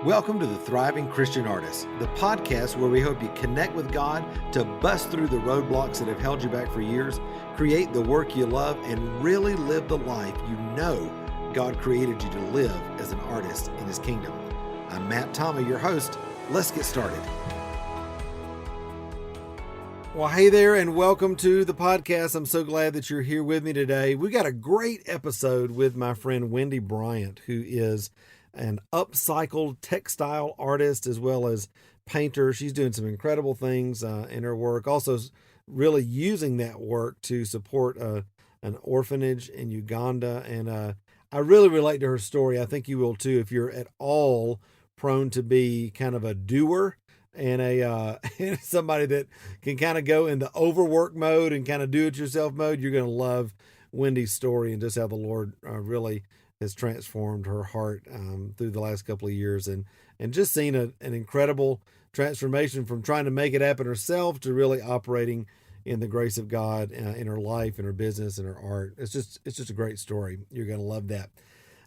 Welcome to the Thriving Christian Artist, the podcast where we hope you connect with God to bust through the roadblocks that have held you back for years, create the work you love, and really live the life you know God created you to live as an artist in His kingdom. I'm Matt Thomas, your host. Let's get started. Well, hey there, and welcome to the podcast. I'm so glad that you're here with me today. We got a great episode with my friend Wendy Bryant, who is an upcycled textile artist as well as painter. She's doing some incredible things in her work, also really using that work to support an orphanage in Uganda. And I really relate to her story. I think you will too, if you're at all prone to be kind of a doer and and somebody that can kind of go in the overwork mode and kind of do it yourself mode. You're going to love Wendy's story and just how the Lord really has transformed her heart through the last couple of years, and just seen an incredible transformation from trying to make it happen herself to really operating in the grace of God in her life, in her business, in her art. It's just a great story. You're going to love that.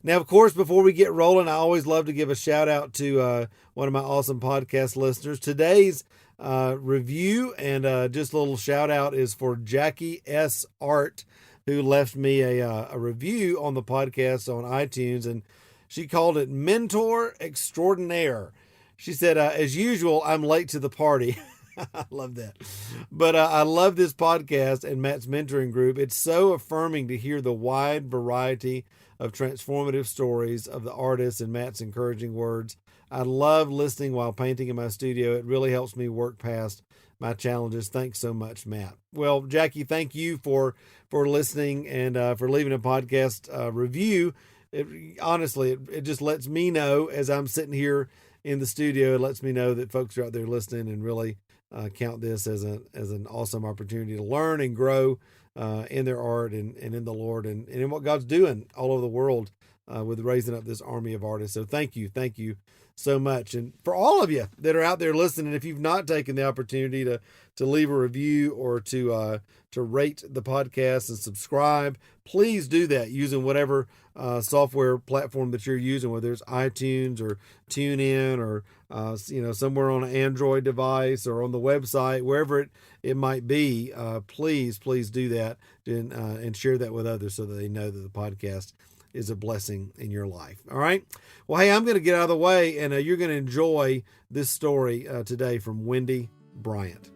Now, of course, before we get rolling, I always love to give a shout out to one of my awesome podcast listeners. Today's review and just a little shout out is for Jackie S. Art, who left me a review on the podcast on iTunes, and she called it Mentor Extraordinaire. She said, as usual, I'm late to the party. I love that. But I love this podcast and Matt's mentoring group. It's so affirming to hear the wide variety of transformative stories of the artists and Matt's encouraging words. I love listening while painting in my studio. It really helps me work past my challenges. Thanks so much, Matt. Well, Jackie, thank you for listening and for leaving a podcast review. Honestly, it just lets me know as I'm sitting here in the studio. It lets me know that folks are out there listening and really count this as an awesome opportunity to learn and grow in their art and in the Lord and in what God's doing all over the world with raising up this army of artists. So thank you so much. And for all of you that are out there listening, if you've not taken the opportunity to leave a review or to rate the podcast and subscribe, please do that using whatever software platform that you're using, whether it's iTunes or TuneIn or somewhere on an Android device or on the website, wherever it might be. Please do that and share that with others so that they know that the podcast is a blessing in your life. All right. Well, hey, I'm going to get out of the way, and you're going to enjoy this story today from Wendy Bryant.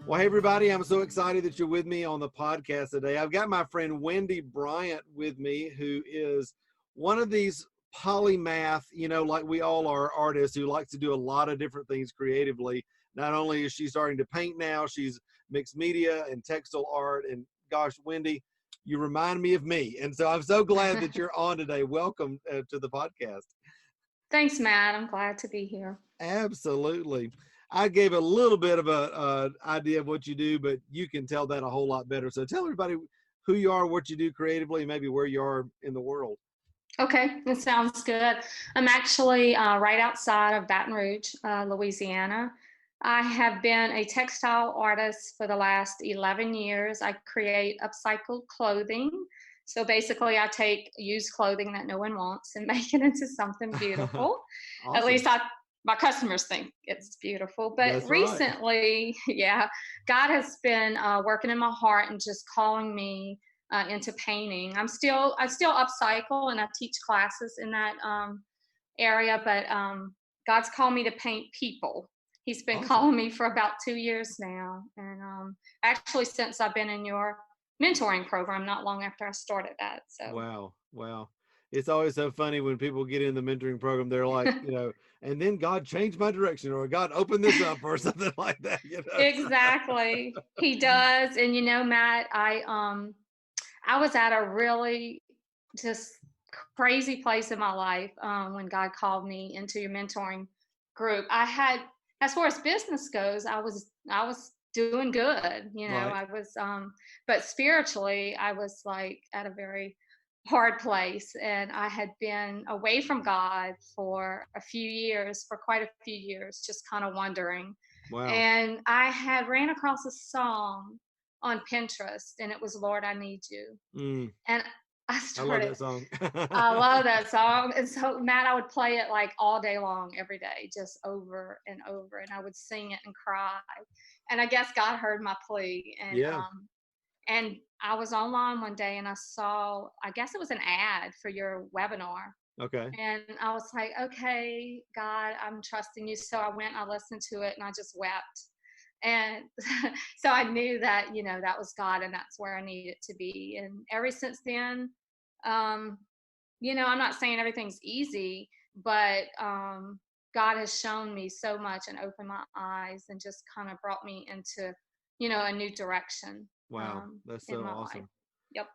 Well, hey, everybody, I'm so excited that you're with me on the podcast today. I've got my friend Wendy Bryant with me, who is one of these polymath, like we all are, artists who likes to do a lot of different things creatively. Not only is she starting to paint now, she's mixed media and textile art. And gosh, Wendy, you remind me of me. And so I'm so glad that you're on today. Welcome to the podcast. Thanks, Matt. I'm glad to be here. Absolutely. I gave a little bit of a idea of what you do, but you can tell that a whole lot better. So tell everybody who you are, what you do creatively, maybe where you are in the world. Okay, that sounds good. I'm actually right outside of Baton Rouge, Louisiana. I have been a textile artist for the last 11 years. I create upcycled clothing. So basically, I take used clothing that no one wants and make it into something beautiful. Awesome. At least my customers think it's beautiful. But That's recently, yeah, God has been working in my heart and just calling me into painting. I still upcycle and I teach classes in that area, but God's called me to paint people. He's been calling me for about 2 years now, and actually since I've been in your mentoring program, not long after I started that. So wow. It's always so funny when people get in the mentoring program. They're like, and then God changed my direction, or God opened this up, or something like that. Exactly, He does. And Matt, I was at a really just crazy place in my life when God called me into your mentoring group. I had, as far as business goes, I was doing good. Right. I was, but spiritually, I was like at a very hard place, and I had been away from God for quite a few years, just kind of wondering. Wow. And I had ran across a song on Pinterest, and it was "Lord, I Need You." And I I love started that song. I love that song. And so, Matt, I would play it like all day long, every day, just over and over. And I would sing it and cry. And I guess God heard my plea. Yeah. And I was online one day and I saw, I guess it was an ad for your webinar. Okay. And I was like, okay, God, I'm trusting you. So I went, I listened to it, and I just wept. And so I knew that, that was God and that's where I needed to be. And ever since then, um, I'm not saying everything's easy, but God has shown me so much and opened my eyes and just kind of brought me into, a new direction Wow. That's in so my life. awesome. Yep.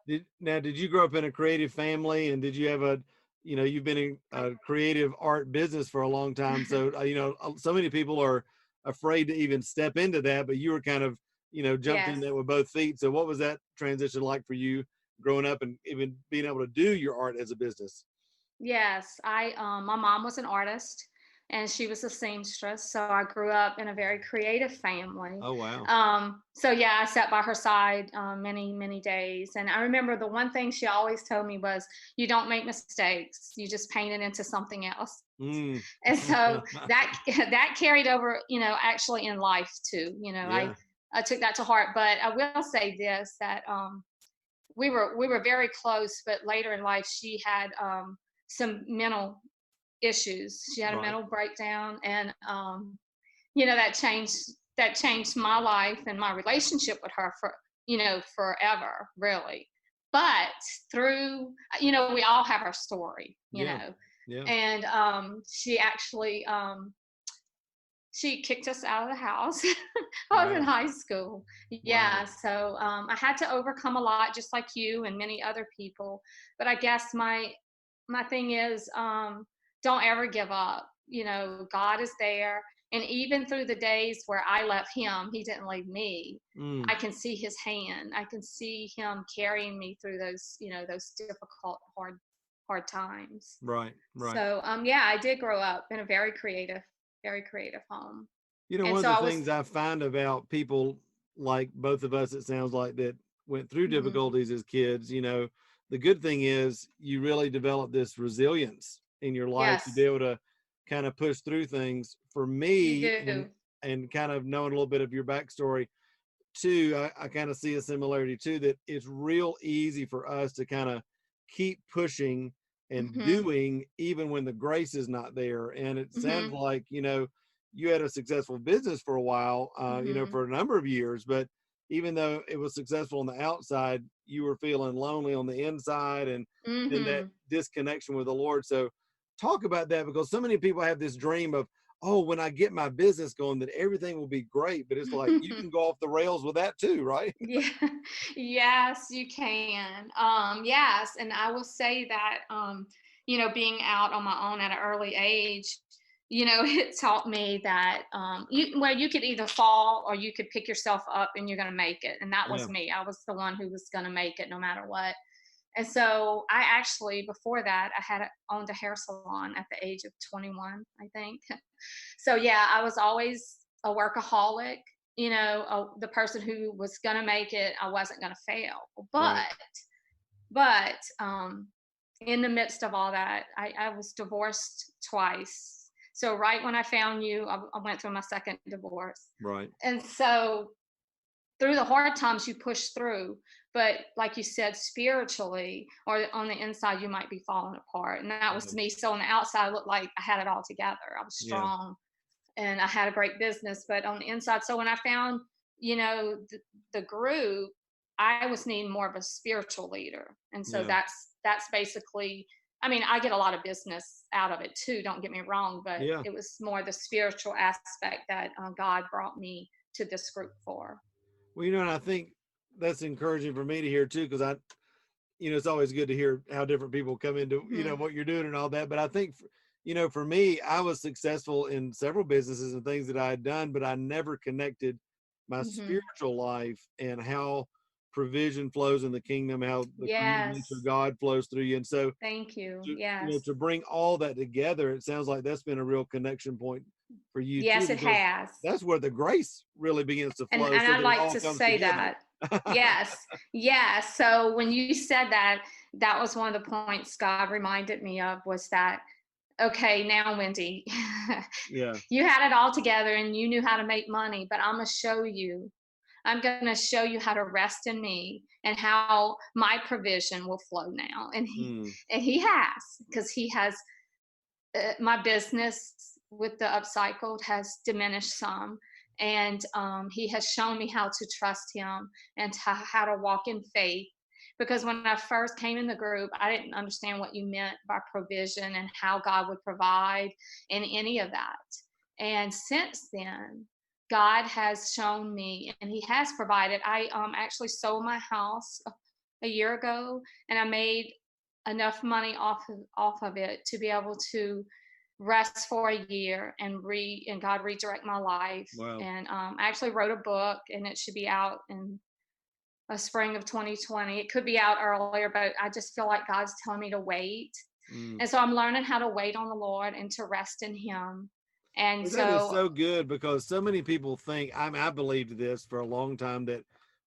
Did you grow up in a creative family, and did you have you've been in I, a creative art business for a long time. So, so many people are afraid to even step into that, but you were kind of, jumped in yes. there with both feet. So what was that transition like for you growing up and even being able to do your art as a business? Yes, my mom was an artist and she was a seamstress, so I grew up in a very creative family. Oh, wow. So yeah, I sat by her side many, many days, and I remember the one thing she always told me was, "You don't make mistakes. You just paint it into something else." Mm. And so that that carried over, actually in life too. Yeah. I took that to heart. But I will say this, that we were very close, but later in life she had some mental issues. She had a Right. mental breakdown, and that changed my life and my relationship with her for forever, really. But through we all have our story, Yeah. Yeah. and she kicked us out of the house. I was in Wow. high school. Wow. Yeah. So I had to overcome a lot, just like you and many other people. But I guess my thing is, don't ever give up. God is there. And even through the days where I left him, he didn't leave me. Mm. I can see his hand. I can see him carrying me through those difficult, hard times. Right. Right. So yeah, I did grow up in a very creative home. And One of so the I was things I find about people like both of us, it sounds like, that went through mhm, difficulties as kids, the good thing is you really develop this resilience in your life to be yes, able to kind of push through things. For you me, and do. kind of knowing a little bit of your backstory too, I kind of see a similarity too, that it's real easy for us to kind of keep pushing and Mhm. doing even when the grace is not there. And it sounds Mhm. like, you had a successful business for a while, Mhm. for a number of years, but even though it was successful on the outside, you were feeling lonely on the inside, and then that Mhm. disconnection with the Lord. So talk about that, because so many people have this dream of, oh, when I get my business going, that everything will be great. But it's like you can go off the rails with that too, right? Yeah. Yes, you can. Yes, and I will say that being out on my own at an early age, it taught me that you could either fall or you could pick yourself up and you're gonna make it. And that Yeah. was me. I was the one who was gonna make it no matter what. And so I actually, before that, I had owned a hair salon at the age of 21, I think. So yeah, I was always a workaholic, the person who was going to make it. I wasn't going to fail. Right. But in the midst of all that, I was divorced twice. So right when I found you, I went through my second divorce. Right. And so through the hard times you push through, but like you said, spiritually or on the inside you might be falling apart, and that was Yeah. me. So on the outside I looked like I had it all together. I was Yeah. strong and I had a great business, but on the inside. So when I found, the group, I was needing more of a spiritual leader, and so Yeah. that's basically. I mean, I get a lot of business out of it too. Don't get me wrong, but Yeah. it was more the spiritual aspect that God brought me to this group for. Well, and I think that's encouraging for me to hear too, because it's always good to hear how different people come into, Hmm. what you're doing and all that. But I think, for me, I was successful in several businesses and things that I had done, but I never connected my Hmm. spiritual life and how provision flows in the kingdom, how the creative nature of Yes. God flows through you. And so Thank you. to, Yes. to bring all that together, it sounds like that's been a real connection point for you too, Yes, it because has. that's where the grace really begins to And flow, and so I'd that it like all to comes say together. that. Yes. Yes. So when you said that, that was one of the points God reminded me of, was that, okay, now, Wendy, Yeah. you had it all together and you knew how to make money, but I'm going to show you. I'm going to show you how to rest in me and how my provision will flow now. Mm. And he has, because he has, my business with the upcycled has diminished some. And he has shown me how to trust him and how to walk in faith. Because when I first came in the group, I didn't understand what you meant by provision and how God would provide in any of that. And since then, God has shown me and he has provided. I actually sold my house a year ago, and I made enough money off of it to be able to rest for a year and God redirect my life. Wow. And I actually wrote a book, and it should be out in a spring of 2020. It could be out earlier, but I just feel like God's telling me to wait. Mm. And so I'm learning how to wait on the Lord and to rest in him. And Well, that is so so good, because so many people think, I believed this for a long time, that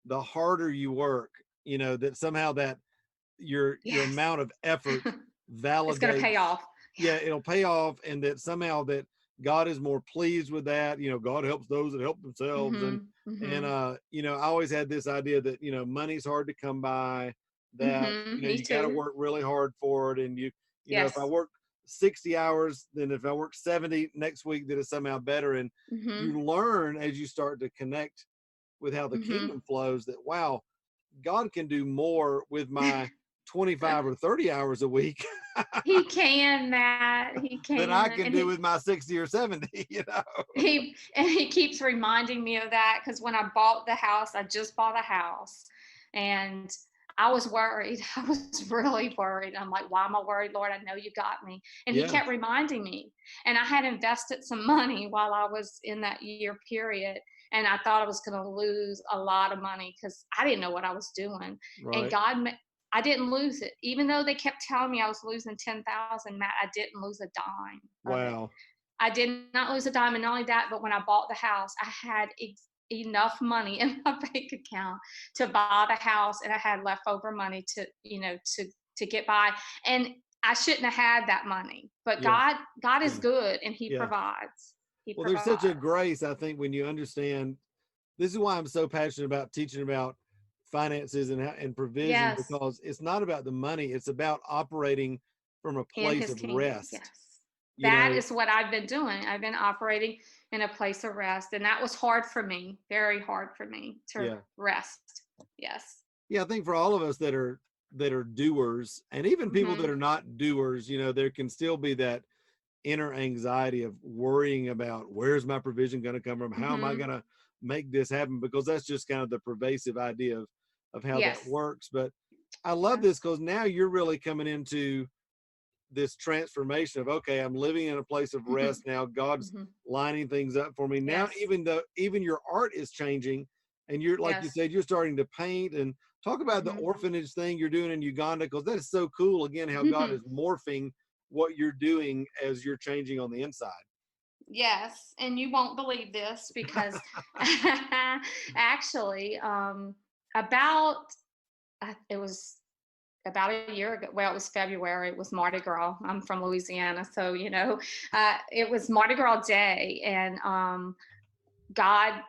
the harder you work, that somehow that your yes, amount of effort it's going to pay validates, off. yeah, it'll pay off, and that somehow that God is more pleased with that. God helps those that help themselves. and Mhm. and Mhm. uh I always had this idea that money's hard to come by, that Mhm. Me you got to too. work really hard for it, and if I Yes. work 60 hours, then if I work 70 next week, that is somehow better. And Mhm. you learn as you start to connect with how the Mhm. kingdom flows, that wow, God can do more with my 25 or 30 hours a week He can, Matt. He than I can. can And do with my 60 or 70. he keeps reminding me of that, because when I bought the house, I just bought a house, and I was worried. I was really worried. I'm like, why am I worried, Lord? I know you got me. And he Yeah, kept reminding me. And I had invested some money while I was in that year period. And I thought I was going to lose a lot of money because I didn't know what I was doing. And right. I didn't lose it. Even though they kept telling me I was losing 10,000, Matt, I didn't lose a dime of it. Wow. I did not lose a dime. And not only that, but when I bought the house, I had enough money in my bank account to buy the house, and I had leftover money to get by. And I shouldn't have had that money, but Yeah, God is yeah, good, and he yeah. provides. He Well, there's such a provides. grace, I think, when you understand. This is why I'm so passionate about teaching about finances and provision, Yes, because it's not about the money, it's about operating from a in place his of kingdom. rest. Yes. You That know, is what I've been doing. I've been operating in a place of rest, and that was hard for me, very hard for me to yeah. rest. Yes. Yeah, I think for all of us that are doers, and even people that Mhm. are not doers, there can still be that inner anxiety of worrying about, where's my provision going to come from? How am I Mhm. going to make this happen? Because that's just kind of the pervasive idea of how that Yes. works. But I love this, Yes. because now you're really coming into this transformation of, okay, I'm living in a place of Mhm. rest now. God's Mhm. lining things up for me now. Yes. Even your art is changing, and you're, like you Yes. said, you're starting to paint. And talk about the Mhm. orphanage thing you're doing in Uganda, because that is so cool. Again, how God is morphing what you're doing as you're changing on the inside. Yes, and you won't believe this, because actually, about it was about a year ago. Well, it was February. It was Mardi Gras. I'm from Louisiana, so it was Mardi Gras Day, and God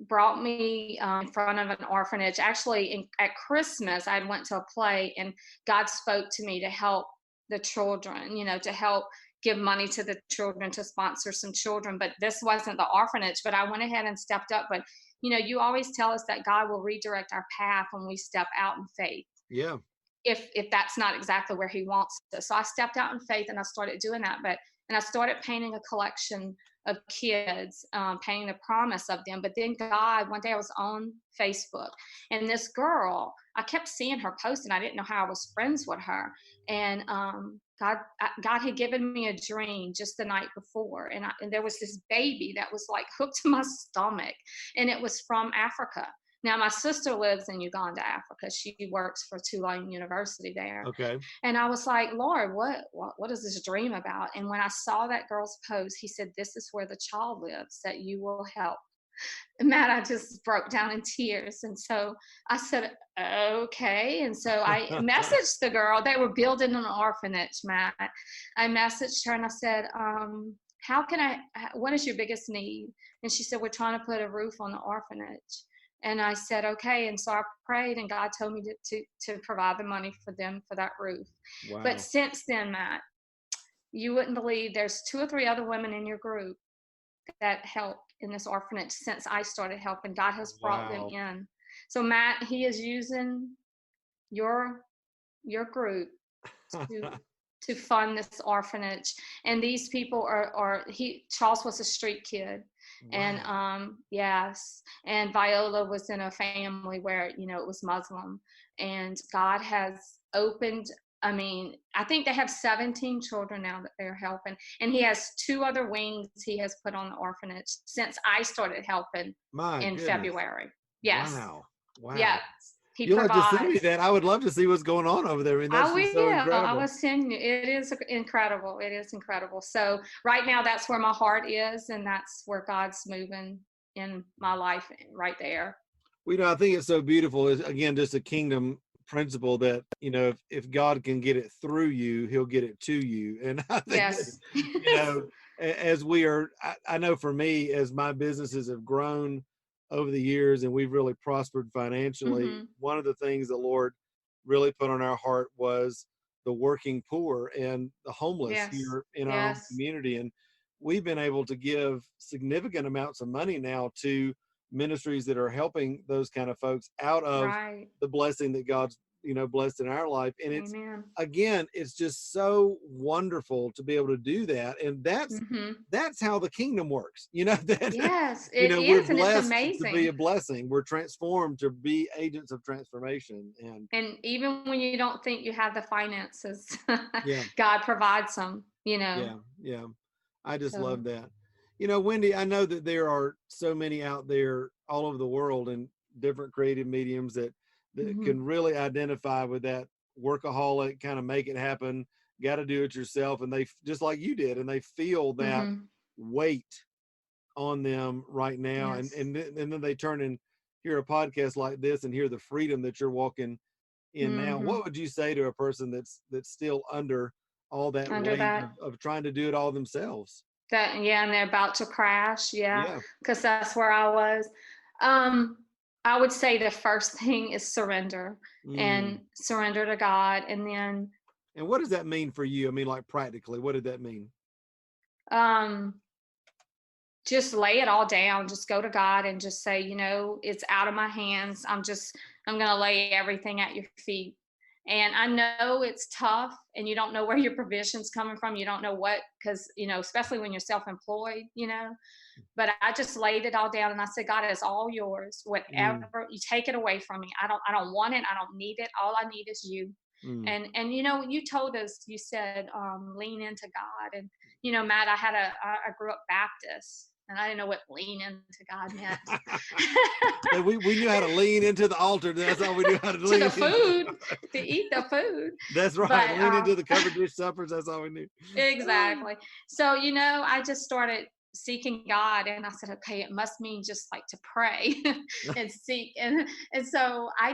brought me in front of an orphanage. Actually, at Christmas, I went to a play, and God spoke to me to help the children, to help give money to the children, to sponsor some children. But this wasn't the orphanage, but I went ahead and stepped up. But, you always tell us that God will redirect our path when we step out in faith, Yeah. if that's not exactly where he wants us. So I stepped out in faith, and I started doing that. And I started painting a collection of kids, painting the promise of them. But then God, one day I was on Facebook, and this girl, I kept seeing her post, and I didn't know how I was friends with her. And God had given me a dream just the night before, and there was this baby that was like hooked to my stomach, and it was from Africa. Now, my sister lives in Uganda, Africa. She works for Tulane University there. Okay. And I was like, Lord, what is this dream about? And when I saw that girl's post, he said, this is where the child lives that you will help. Matt, I just broke down in tears. And so I said, okay. And so I messaged the girl. They were building an orphanage, Matt. I messaged her and I said, what is your biggest need? And she said, we're trying to put a roof on the orphanage. And I said, okay. And so I prayed and God told me to provide the money for them for that roof. Wow. But since then, Matt, you wouldn't believe there's 2 or 3 other women in your group that help in this orphanage since I started helping. God has brought them in. So Matt, he is using your group to fund this orphanage. And these people Charles was a street kid. Wow. And yes, and Viola was in a family where, it was Muslim, and God has opened, I think they have 17 children now that they're helping. And he has 2 other wings he has put on the orphanage since I started helping in February. Yes. Wow. Yeah. You'll have to send me that. I would love to see what's going on over there. That's so incredible. I will send you. It is incredible. It is incredible. So right now, that's where my heart is, and that's where God's moving in my life right there. I think it's so beautiful. It's, again, just a kingdom principle that, if God can get it through you, he'll get it to you. And I think, yes. As we are, I know for me, as my businesses have grown over the years and we've really prospered financially, mm-hmm. one of the things the Lord really put on our heart was the working poor and the homeless here in our own community. And we've been able to give significant amounts of money now to ministries that are helping those kind of folks out of the blessing that God's, blessed in our life. And it's, again, it's just so wonderful to be able to do that. And that's how the kingdom works. That, yes, it is, and it's amazing to be a blessing. We're transformed to be agents of transformation. And even when you don't think you have the finances, God provides them, Yeah. I just love that. Wendy, I know that there are so many out there all over the world in different creative mediums that can really identify with that workaholic, kind of make it happen, got to do it yourself. And they, just like you did, and they feel that weight on them right now. Yes. And then they turn and hear a podcast like this and hear the freedom that you're walking in now. What would you say to a person that's still under all that weight of trying to do it all themselves? And they're about to crash. Because that's where I was. I would say the first thing is surrender and surrender to God. And what does that mean for you? Like practically, what did that mean? Just lay it all down, just go to God and just say, it's out of my hands. I'm going to lay everything at your feet. And I know it's tough and you don't know where your provision's coming from. You don't know what, because, especially when you're self-employed, but I just laid it all down and I said, God, it's all yours. Whatever you take it away from me. I don't want it. I don't need it. All I need is you. And you told us, you said, lean into God. And, Matt, I grew up Baptist. And I didn't know what lean into God meant. we knew how to lean into the altar. That's all we knew how to lean to the food, to eat the food. That's right. But, lean into the covered dish suppers. That's all we knew. Exactly. So, I just started seeking God, and I said, okay, it must mean just like to pray and seek. And so I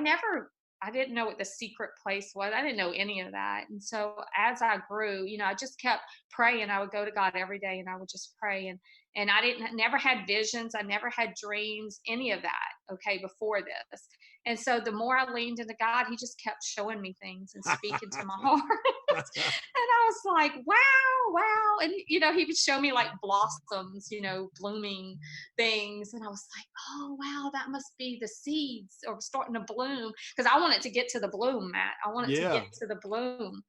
didn't know what the secret place was. I didn't know any of that. And so as I grew, I just kept praying. I would go to God every day and I would just pray. And I never had visions. I never had dreams, any of that, before this. And so the more I leaned into God, he just kept showing me things and speaking to my heart. And I was like, wow. And, he would show me like blossoms, blooming things. And I was like, oh, wow, that must be the seeds or starting to bloom. Because I wanted to get to the bloom, Matt. I wanted to get to the bloom.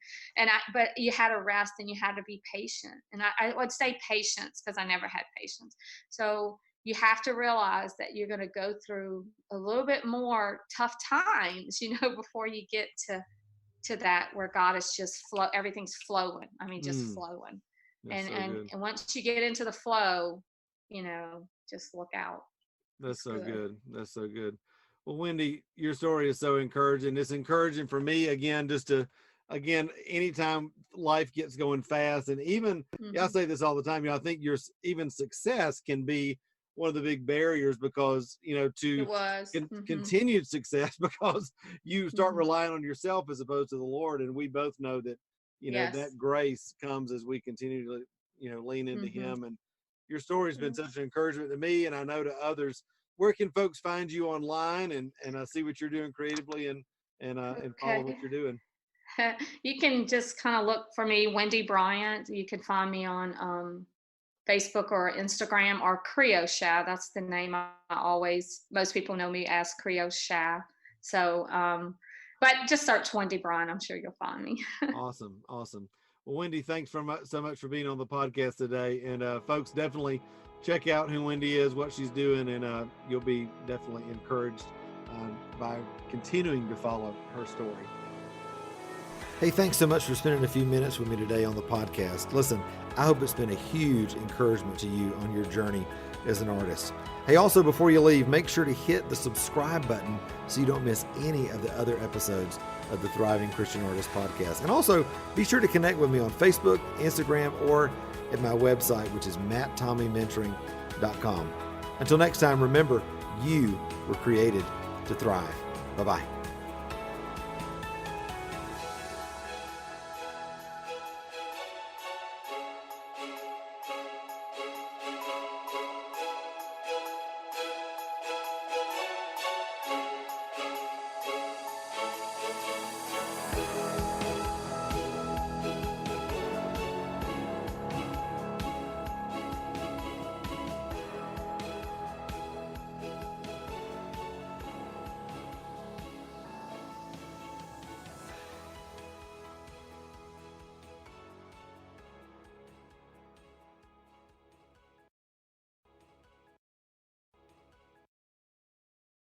But you had to rest and you had to be patient. And I would say patience because I never had patience. So you have to realize that you're going to go through a little bit more tough times, before you get to that where God is just everything's flowing. Just flowing. And once you get into the flow, just look out. That's so good. That's so good. Well, Wendy, your story is so encouraging. It's encouraging for me, again, anytime life gets going fast, and even I say this all the time, I think even success can be one of the big barriers, because, to It was. continued success, because you start Hmm. relying on yourself as opposed to the Lord. And we both know that, Yes. that grace comes as we continue to, lean into Hmm. Him. And your story has been Yeah. such an encouragement to me, and I know to others. Where can folks find you online and see what you're doing creatively, and follow what Okay. you're doing? You can just kind of look for me, Wendy Bryant. You can find me on Facebook or Instagram, or Creo Sha. That's the name most people know me as Creo Sha. So, but just search Wendy Bryant. I'm sure you'll find me. Awesome. Awesome. Well, Wendy, thanks so much for being on the podcast today. And folks, definitely check out who Wendy is, what she's doing, and you'll be definitely encouraged by continuing to follow her story. Hey, thanks so much for spending a few minutes with me today on the podcast. Listen, I hope it's been a huge encouragement to you on your journey as an artist. Hey, also, before you leave, make sure to hit the subscribe button so you don't miss any of the other episodes of the Thriving Christian Artist podcast. And also, be sure to connect with me on Facebook, Instagram, or at my website, which is matttommymentoring.com. Until next time, remember, you were created to thrive. Bye-bye.